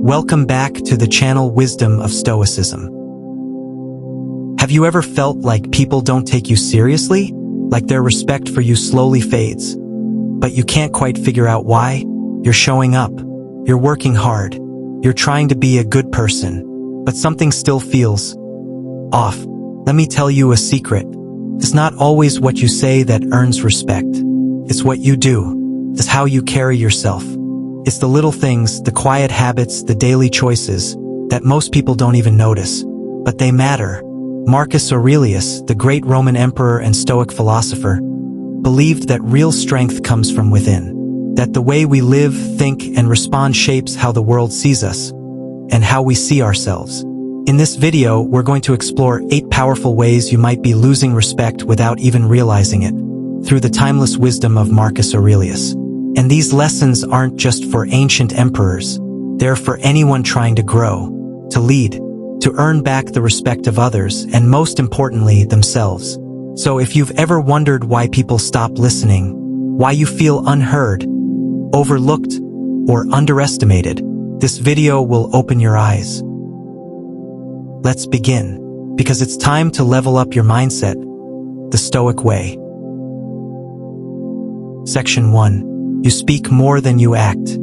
Welcome back to the channel Wisdom of Stoicism. Have you ever felt like people don't take you seriously? Like their respect for you slowly fades? But you can't quite figure out why? You're showing up. You're working hard. You're trying to be a good person. But something still feels off. Let me tell you a secret. It's not always what you say that earns respect. It's what you do. It's how you carry yourself. It's the little things, the quiet habits, the daily choices that most people don't even notice. But they matter. Marcus Aurelius, the great Roman emperor and Stoic philosopher, believed that real strength comes from within. That the way we live, think, and respond shapes how the world sees us and how we see ourselves. In this video, we're going to explore 8 powerful ways you might be losing respect without even realizing it, through the timeless wisdom of Marcus Aurelius. And these lessons aren't just for ancient emperors. They're for anyone trying to grow, to lead, to earn back the respect of others, and most importantly, themselves. So if you've ever wondered why people stop listening, why you feel unheard, overlooked, or underestimated, this video will open your eyes. Let's begin, because it's time to level up your mindset, the Stoic way. Section 1. You speak more than you act.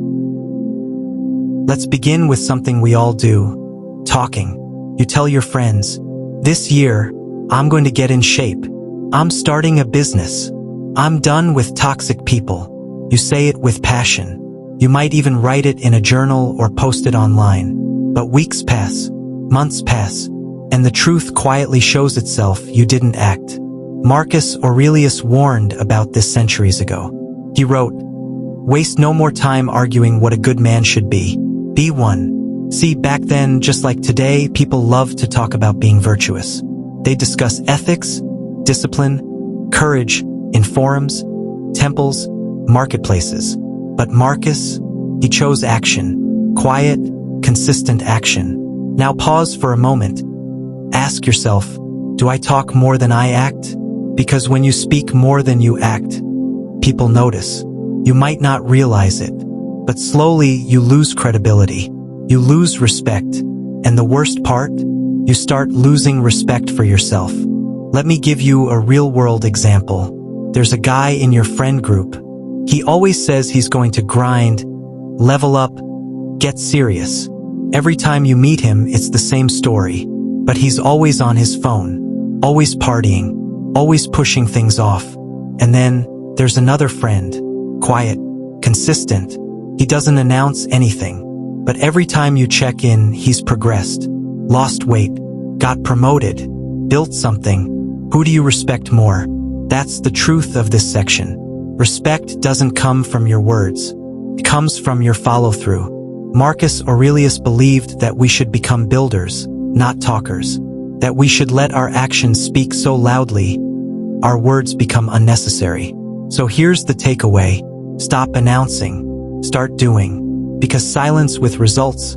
Let's begin with something we all do, talking. You tell your friends, this year, I'm going to get in shape. I'm starting a business. I'm done with toxic people. You say it with passion. You might even write it in a journal or post it online. But weeks pass, months pass, and the truth quietly shows itself. You didn't act. Marcus Aurelius warned about this centuries ago. He wrote, waste no more time arguing what a good man should be. Be one. See, back then, just like today, people loved to talk about being virtuous. They discuss ethics, discipline, courage in forums, temples, marketplaces. But Marcus, he chose action. Quiet, consistent action. Now pause for a moment. Ask yourself, do I talk more than I act? Because when you speak more than you act, people notice. You might not realize it, but slowly you lose credibility. You lose respect. And the worst part, you start losing respect for yourself. Let me give you a real-world example. There's a guy in your friend group. He always says he's going to grind, level up, get serious. Every time you meet him, it's the same story. But he's always on his phone, always partying, always pushing things off. And then there's another friend. Quiet, consistent. He doesn't announce anything. But every time you check in, he's progressed, lost weight, got promoted, built something. Who do you respect more? That's the truth of this section. Respect doesn't come from your words. It comes from your follow-through. Marcus Aurelius believed that we should become builders, not talkers. That we should let our actions speak so loudly, our words become unnecessary. So here's the takeaway. Stop announcing. Start doing. Because silence with results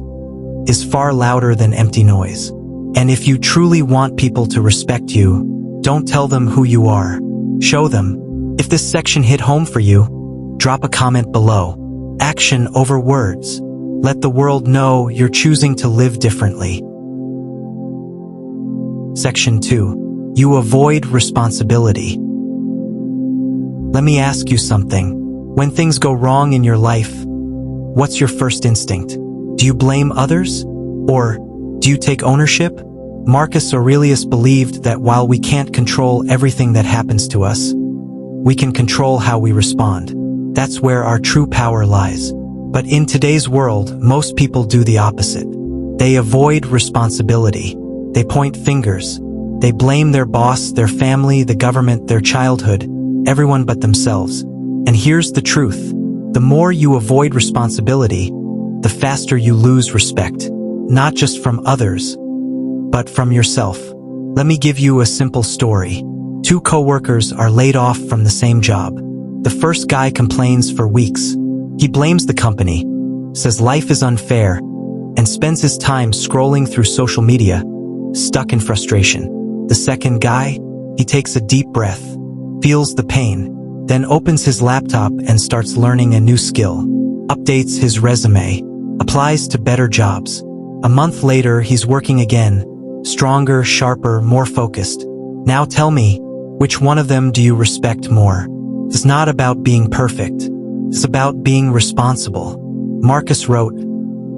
is far louder than empty noise. And if you truly want people to respect you, don't tell them who you are. Show them. If this section hit home for you, drop a comment below. Action over words. Let the world know you're choosing to live differently. Section 2. You avoid responsibility. Let me ask you something. When things go wrong in your life, what's your first instinct? Do you blame others? Or do you take ownership? Marcus Aurelius believed that while we can't control everything that happens to us, we can control how we respond. That's where our true power lies. But in today's world, most people do the opposite. They avoid responsibility. They point fingers. They blame their boss, their family, the government, their childhood, everyone but themselves. And here's the truth. The more you avoid responsibility, the faster you lose respect. Not just from others, but from yourself. Let me give you a simple story. 2 coworkers are laid off from the same job. The first guy complains for weeks. He blames the company, says life is unfair, and spends his time scrolling through social media, stuck in frustration. The second guy, he takes a deep breath, feels the pain, then opens his laptop and starts learning a new skill, updates his resume, applies to better jobs. A month later, he's working again, stronger, sharper, more focused. Now tell me, which one of them do you respect more? It's not about being perfect. It's about being responsible. Marcus wrote,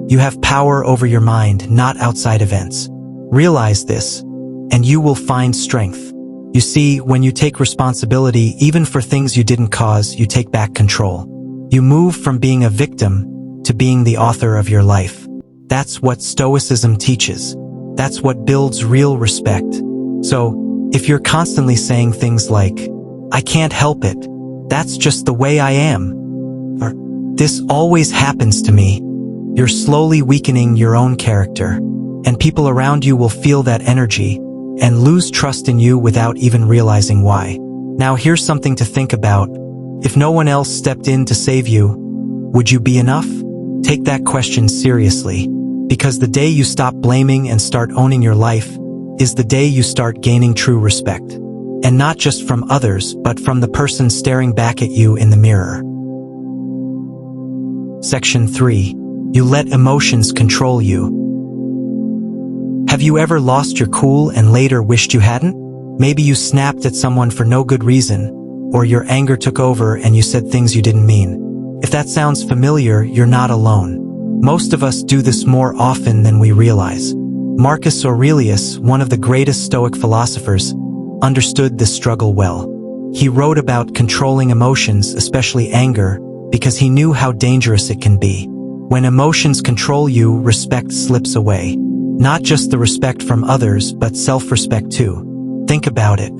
"You have power over your mind, not outside events. Realize this, and you will find strength." You see, when you take responsibility, even for things you didn't cause, you take back control. You move from being a victim to being the author of your life. That's what Stoicism teaches. That's what builds real respect. So, if you're constantly saying things like, "I can't help it," "That's just the way I am," or "This always happens to me," you're slowly weakening your own character, and people around you will feel that energy and lose trust in you without even realizing why. Now here's something to think about. If no one else stepped in to save you, would you be enough? Take that question seriously, because the day you stop blaming and start owning your life is the day you start gaining true respect. And not just from others, but from the person staring back at you in the mirror. Section 3. You let emotions control you. Have you ever lost your cool and later wished you hadn't? Maybe you snapped at someone for no good reason, or your anger took over and you said things you didn't mean. If that sounds familiar, you're not alone. Most of us do this more often than we realize. Marcus Aurelius, one of the greatest Stoic philosophers, understood this struggle well. He wrote about controlling emotions, especially anger, because he knew how dangerous it can be. When emotions control you, respect slips away. Not just the respect from others, but self-respect too. Think about it.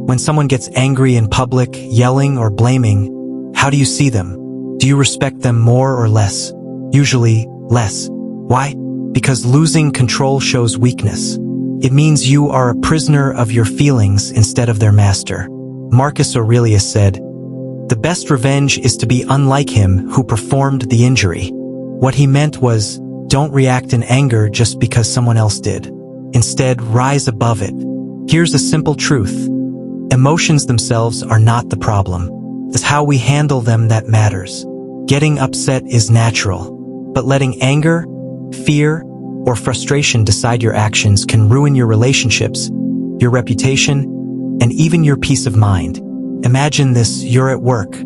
When someone gets angry in public, yelling or blaming, how do you see them? Do you respect them more or less? Usually, less. Why? Because losing control shows weakness. It means you are a prisoner of your feelings instead of their master. Marcus Aurelius said, "The best revenge is to be unlike him who performed the injury." What he meant was, don't react in anger just because someone else did. Instead, rise above it. Here's a simple truth. Emotions themselves are not the problem. It's how we handle them that matters. Getting upset is natural, but letting anger, fear, or frustration decide your actions can ruin your relationships, your reputation, and even your peace of mind. Imagine this: you're at work.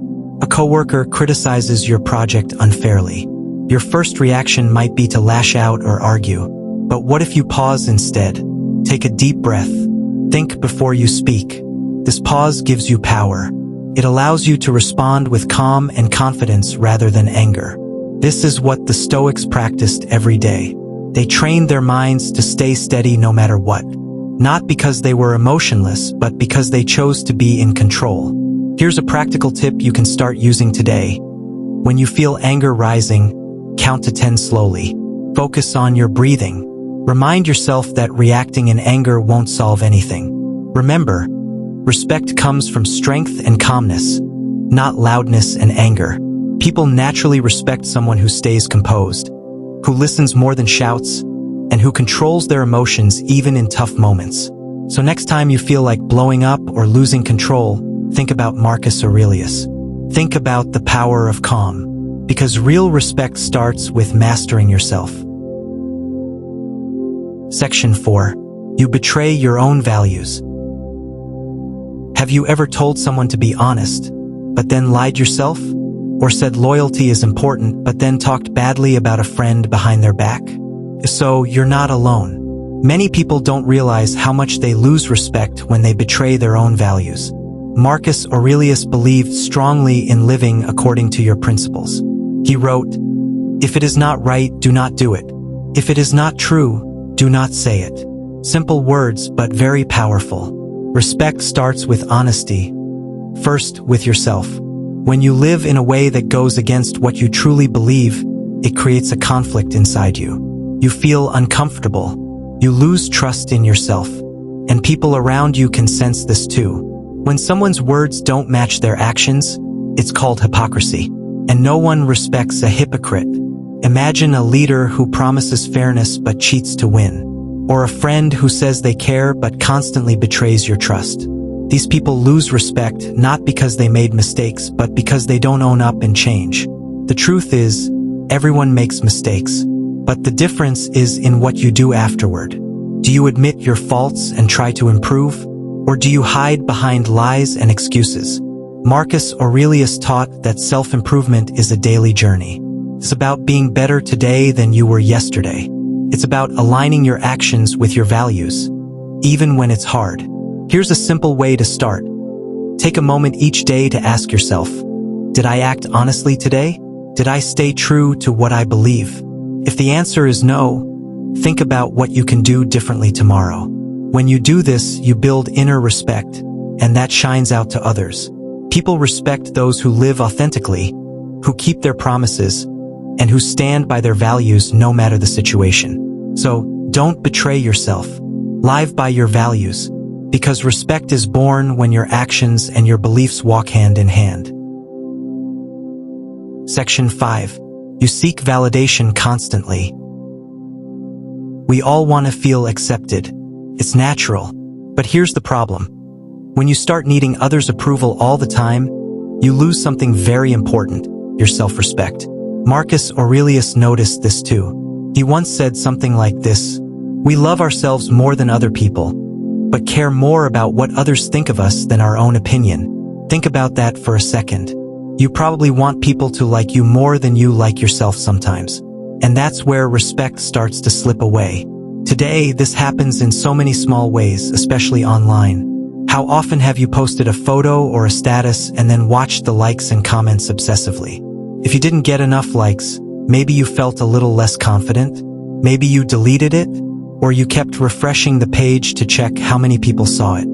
A coworker criticizes your project unfairly. Your first reaction might be to lash out or argue. But what if you pause instead? Take a deep breath. Think before you speak. This pause gives you power. It allows you to respond with calm and confidence rather than anger. This is what the Stoics practiced every day. They trained their minds to stay steady no matter what. Not because they were emotionless, but because they chose to be in control. Here's a practical tip you can start using today. When you feel anger rising, count to 10 slowly. Focus on your breathing. Remind yourself that reacting in anger won't solve anything. Remember, respect comes from strength and calmness, not loudness and anger. People naturally respect someone who stays composed, who listens more than shouts, and who controls their emotions even in tough moments. So next time you feel like blowing up or losing control, think about Marcus Aurelius. Think about the power of calm, because real respect starts with mastering yourself. Section 4. You betray your own values. Have you ever told someone to be honest, but then lied yourself? Or said loyalty is important, but then talked badly about a friend behind their back? If so, you're not alone. Many people don't realize how much they lose respect when they betray their own values. Marcus Aurelius believed strongly in living according to your principles. He wrote, "If it is not right, do not do it. If it is not true, do not say it." Simple words, but very powerful. Respect starts with honesty. First, with yourself. When you live in a way that goes against what you truly believe, it creates a conflict inside you. You feel uncomfortable. You lose trust in yourself. And people around you can sense this too. When someone's words don't match their actions, it's called hypocrisy. And no one respects a hypocrite. Imagine a leader who promises fairness but cheats to win. Or a friend who says they care but constantly betrays your trust. These people lose respect not because they made mistakes, but because they don't own up and change. The truth is, Everyone makes mistakes, but the difference is in what you do afterward. Do you admit your faults and try to improve, or do you hide behind lies and excuses? Marcus Aurelius taught that self-improvement is a daily journey. It's about being better today than you were yesterday. It's about aligning your actions with your values, even when it's hard. Here's a simple way to start. Take a moment each day to ask yourself, did I act honestly today? Did I stay true to what I believe? If the answer is no, think about what you can do differently tomorrow. When you do this, you build inner respect, and that shines out to others. People respect those who live authentically, who keep their promises, and who stand by their values no matter the situation. So, don't betray yourself. Live by your values, because respect is born when your actions and your beliefs walk hand in hand. Section 5. You seek validation constantly. We all want to feel accepted. It's natural. But here's the problem. When you start needing others' approval all the time, you lose something very important, your self-respect. Marcus Aurelius noticed this too. He once said something like this: we love ourselves more than other people, but care more about what others think of us than our own opinion. Think about that for a second. You probably want people to like you more than you like yourself sometimes. And that's where respect starts to slip away. Today, this happens in so many small ways, especially online. How often have you posted a photo or a status and then watched the likes and comments obsessively? If you didn't get enough likes, maybe you felt a little less confident, maybe you deleted it, or you kept refreshing the page to check how many people saw it.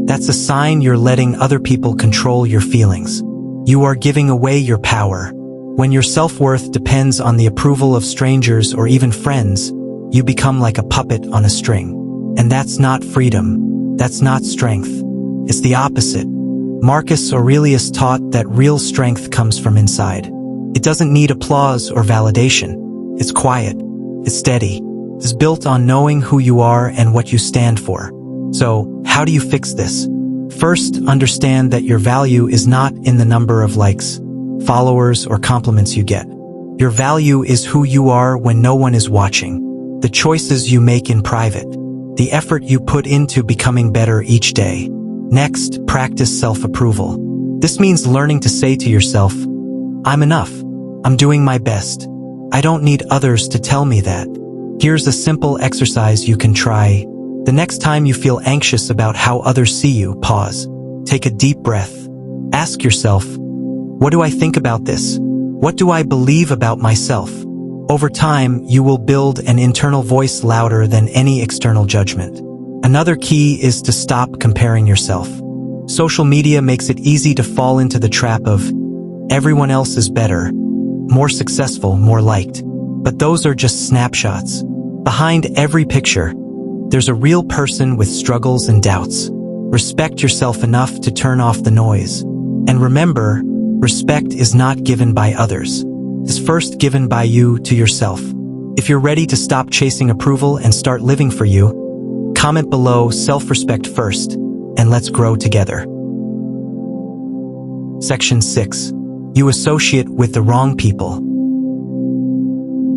That's a sign you're letting other people control your feelings. You are giving away your power. When your self-worth depends on the approval of strangers or even friends, you become like a puppet on a string. And that's not freedom. That's not strength. It's the opposite. Marcus Aurelius taught that real strength comes from inside. It doesn't need applause or validation. It's quiet. It's steady. It's built on knowing who you are and what you stand for. So, how do you fix this? First, understand that your value is not in the number of likes, followers, or compliments you get. Your value is who you are when no one is watching, the choices you make in private, the effort you put into becoming better each day. Next, practice self-approval. This means learning to say to yourself, I'm enough. I'm doing my best. I don't need others to tell me that. Here's a simple exercise you can try. The next time you feel anxious about how others see you, pause. Take a deep breath. Ask yourself, what do I think about this? What do I believe about myself? Over time, you will build an internal voice louder than any external judgment. Another key is to stop comparing yourself. Social media makes it easy to fall into the trap of everyone else is better, more successful, more liked. But those are just snapshots. Behind every picture, there's a real person with struggles and doubts. Respect yourself enough to turn off the noise. And remember, respect is not given by others. It's first given by you to yourself. If you're ready to stop chasing approval and start living for you, comment below self-respect first, and let's grow together. Section 6. You associate with the wrong people.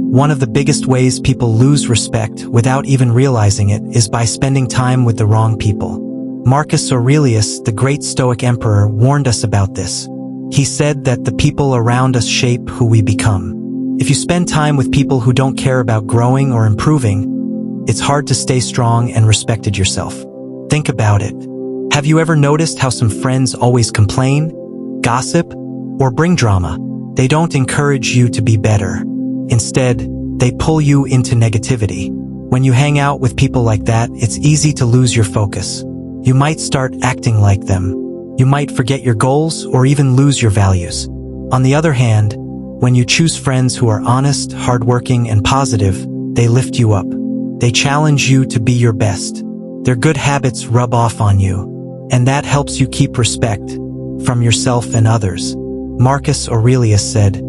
One of the biggest ways people lose respect without even realizing it is by spending time with the wrong people. Marcus Aurelius, the great Stoic emperor, warned us about this. He said that the people around us shape who we become. If you spend time with people who don't care about growing or improving, it's hard to stay strong and respected yourself. Think about it. Have you ever noticed how some friends always complain, gossip, or bring drama? They don't encourage you to be better. Instead, they pull you into negativity. When you hang out with people like that, it's easy to lose your focus. You might start acting like them. You might forget your goals or even lose your values. On the other hand, when you choose friends who are honest, hardworking, and positive, they lift you up. They challenge you to be your best. Their good habits rub off on you, and that helps you keep respect from yourself and others. Marcus Aurelius said,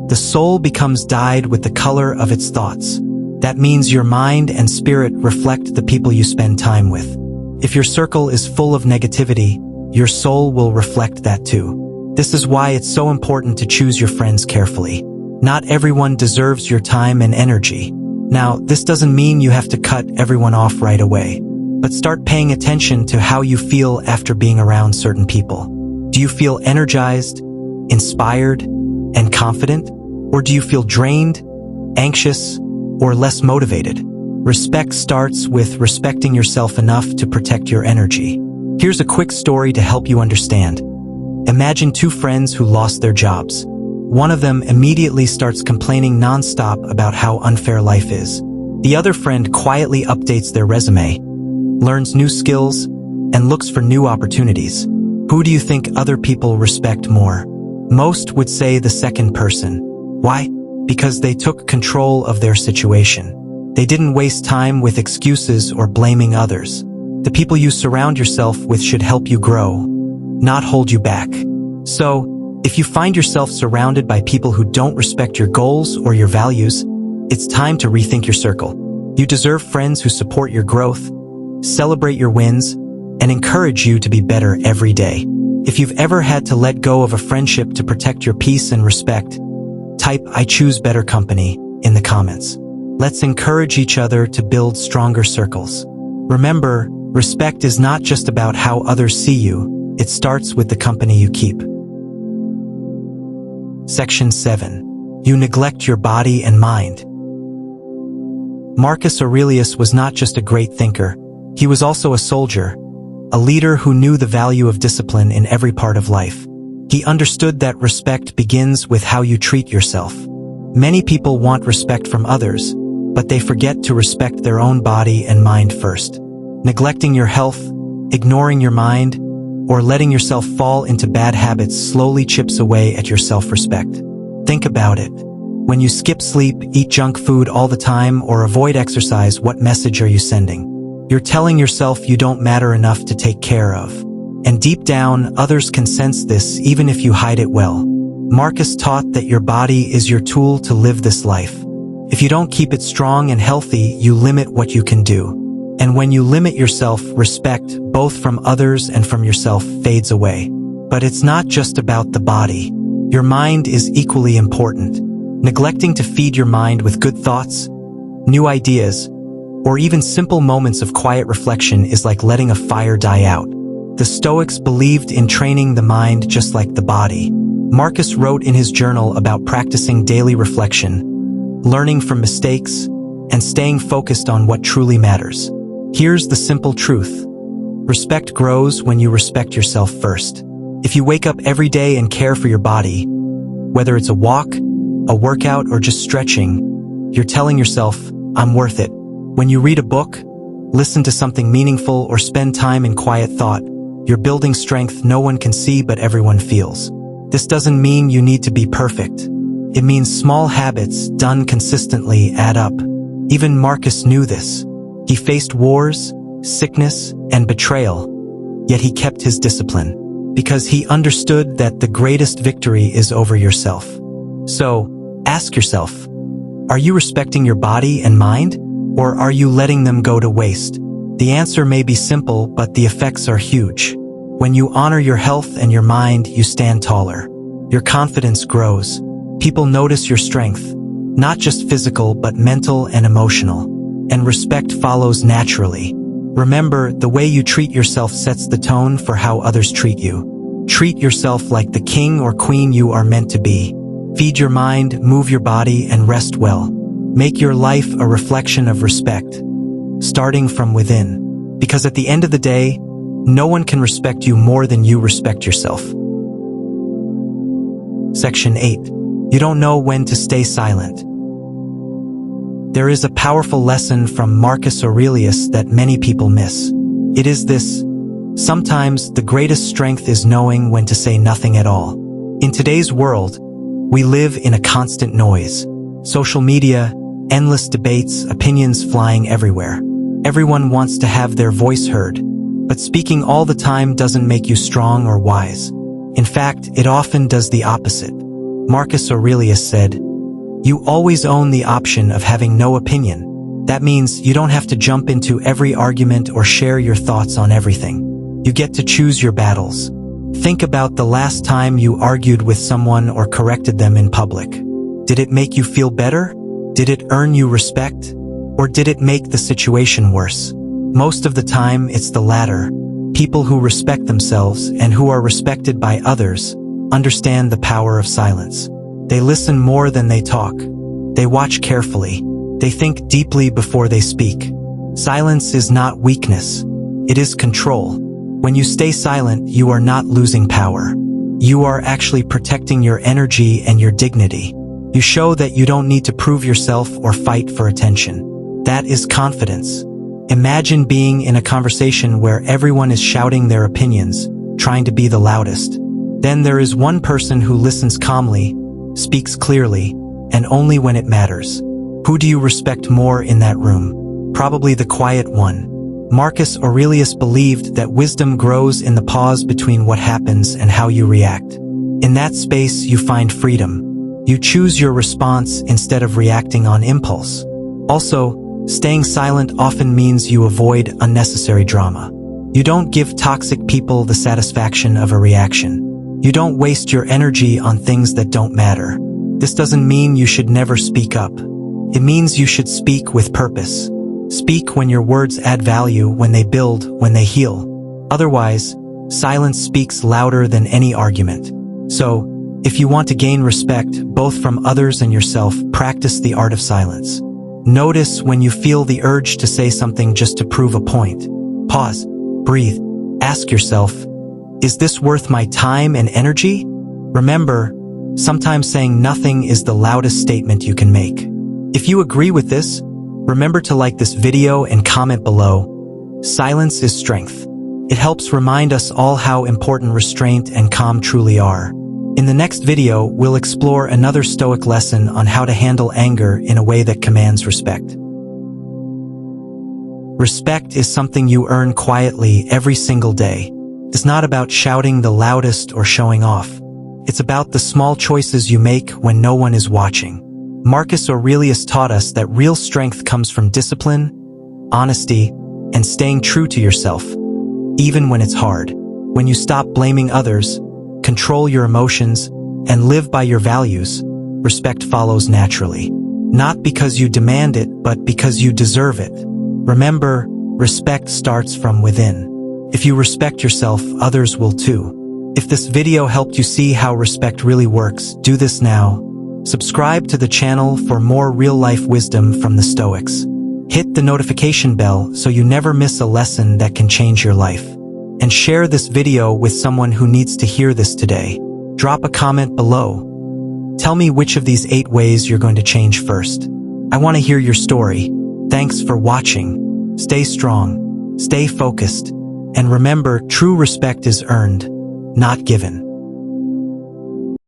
"The soul becomes dyed with the color of its thoughts." That means your mind and spirit reflect the people you spend time with. If your circle is full of negativity, your soul will reflect that too. This is why it's so important to choose your friends carefully. Not everyone deserves your time and energy. Now, this doesn't mean you have to cut everyone off right away, but start paying attention to how you feel after being around certain people. Do you feel energized, inspired, and confident? Or do you feel drained, anxious, or less motivated? Respect starts with respecting yourself enough to protect your energy. Here's a quick story to help you understand. Imagine two friends who lost their jobs. One of them immediately starts complaining nonstop about how unfair life is. The other friend quietly updates their resume, learns new skills, and looks for new opportunities. Who do you think other people respect more? Most would say the second person. Why? Because they took control of their situation. They didn't waste time with excuses or blaming others. The people you surround yourself with should help you grow, not hold you back. So, if you find yourself surrounded by people who don't respect your goals or your values, it's time to rethink your circle. You deserve friends who support your growth, celebrate your wins, and encourage you to be better every day. If you've ever had to let go of a friendship to protect your peace and respect, type "I choose better company" in the comments. Let's encourage each other to build stronger circles. Remember, respect is not just about how others see you, it starts with the company you keep. Section 7. You neglect your body and mind. Marcus Aurelius was not just a great thinker, he was also a soldier, a leader who knew the value of discipline in every part of life. He understood that respect begins with how you treat yourself. Many people want respect from others, but they forget to respect their own body and mind first. Neglecting your health, ignoring your mind, or letting yourself fall into bad habits slowly chips away at your self-respect. Think about it. When you skip sleep, eat junk food all the time, or avoid exercise, what message are you sending? You're telling yourself you don't matter enough to take care of. And deep down, others can sense this even if you hide it well. Marcus taught that your body is your tool to live this life. If you don't keep it strong and healthy, you limit what you can do. And when you limit yourself, respect, both from others and from yourself, fades away. But it's not just about the body. Your mind is equally important. Neglecting to feed your mind with good thoughts, new ideas, or even simple moments of quiet reflection is like letting a fire die out. The Stoics believed in training the mind just like the body. Marcus wrote in his journal about practicing daily reflection, learning from mistakes, and staying focused on what truly matters. Here's the simple truth. Respect grows when you respect yourself first. If you wake up every day and care for your body, whether it's a walk, a workout, or just stretching, you're telling yourself, "I'm worth it." When you read a book, listen to something meaningful, or spend time in quiet thought, you're building strength no one can see but everyone feels. This doesn't mean you need to be perfect. It means small habits done consistently add up. Even Marcus knew this. He faced wars, sickness, and betrayal, yet he kept his discipline, because he understood that the greatest victory is over yourself. So, ask yourself, are you respecting your body and mind, or are you letting them go to waste? The answer may be simple, but the effects are huge. When you honor your health and your mind, you stand taller. Your confidence grows. People notice your strength, not just physical but mental and emotional. And respect follows naturally. Remember, the way you treat yourself sets the tone for how others treat you. Treat yourself like the king or queen you are meant to be. Feed your mind, move your body, and rest well. Make your life a reflection of respect, starting from within. Because at the end of the day, no one can respect you more than you respect yourself. Section 8. You don't know when to stay silent. There is a powerful lesson from Marcus Aurelius that many people miss. It is this: sometimes the greatest strength is knowing when to say nothing at all. In today's world, we live in a constant noise. Social media, endless debates, opinions flying everywhere. Everyone wants to have their voice heard, but speaking all the time doesn't make you strong or wise. In fact, it often does the opposite. Marcus Aurelius said, "You always own the option of having no opinion." That means you don't have to jump into every argument or share your thoughts on everything. You get to choose your battles. Think about the last time you argued with someone or corrected them in public. Did it make you feel better? Did it earn you respect? Or did it make the situation worse? Most of the time, it's the latter. People who respect themselves and who are respected by others understand the power of silence. They listen more than they talk. They watch carefully. They think deeply before they speak. Silence is not weakness. It is control. When you stay silent, you are not losing power. You are actually protecting your energy and your dignity. You show that you don't need to prove yourself or fight for attention. That is confidence. Imagine being in a conversation where everyone is shouting their opinions, trying to be the loudest. Then there is one person who listens calmly, speaks clearly, and only when it matters. Who do you respect more in that room? Probably the quiet one. Marcus Aurelius believed that wisdom grows in the pause between what happens and how you react. In that space, you find freedom. You choose your response instead of reacting on impulse. Also, staying silent often means you avoid unnecessary drama. You don't give toxic people the satisfaction of a reaction. You don't waste your energy on things that don't matter. This doesn't mean you should never speak up. It means you should speak with purpose. Speak when your words add value, when they build, when they heal. Otherwise, silence speaks louder than any argument. So, if you want to gain respect, both from others and yourself, practice the art of silence. Notice when you feel the urge to say something just to prove a point. Pause, breathe, ask yourself, is this worth my time and energy? Remember, sometimes saying nothing is the loudest statement you can make. If you agree with this, remember to like this video and comment below. Silence is strength. It helps remind us all how important restraint and calm truly are. In the next video, we'll explore another Stoic lesson on how to handle anger in a way that commands respect. Respect is something you earn quietly every single day. It's not about shouting the loudest or showing off. It's about the small choices you make when no one is watching. Marcus Aurelius taught us that real strength comes from discipline, honesty, and staying true to yourself, even when it's hard. When you stop blaming others, control your emotions, and live by your values, respect follows naturally. Not because you demand it, but because you deserve it. Remember, respect starts from within. If you respect yourself, others will too. If this video helped you see how respect really works, do this now. Subscribe to the channel for more real-life wisdom from the Stoics. Hit the notification bell so you never miss a lesson that can change your life. And share this video with someone who needs to hear this today. Drop a comment below. Tell me which of these 8 ways you're going to change first. I want to hear your story. Thanks for watching. Stay strong, stay focused, and remember, true respect is earned, not given.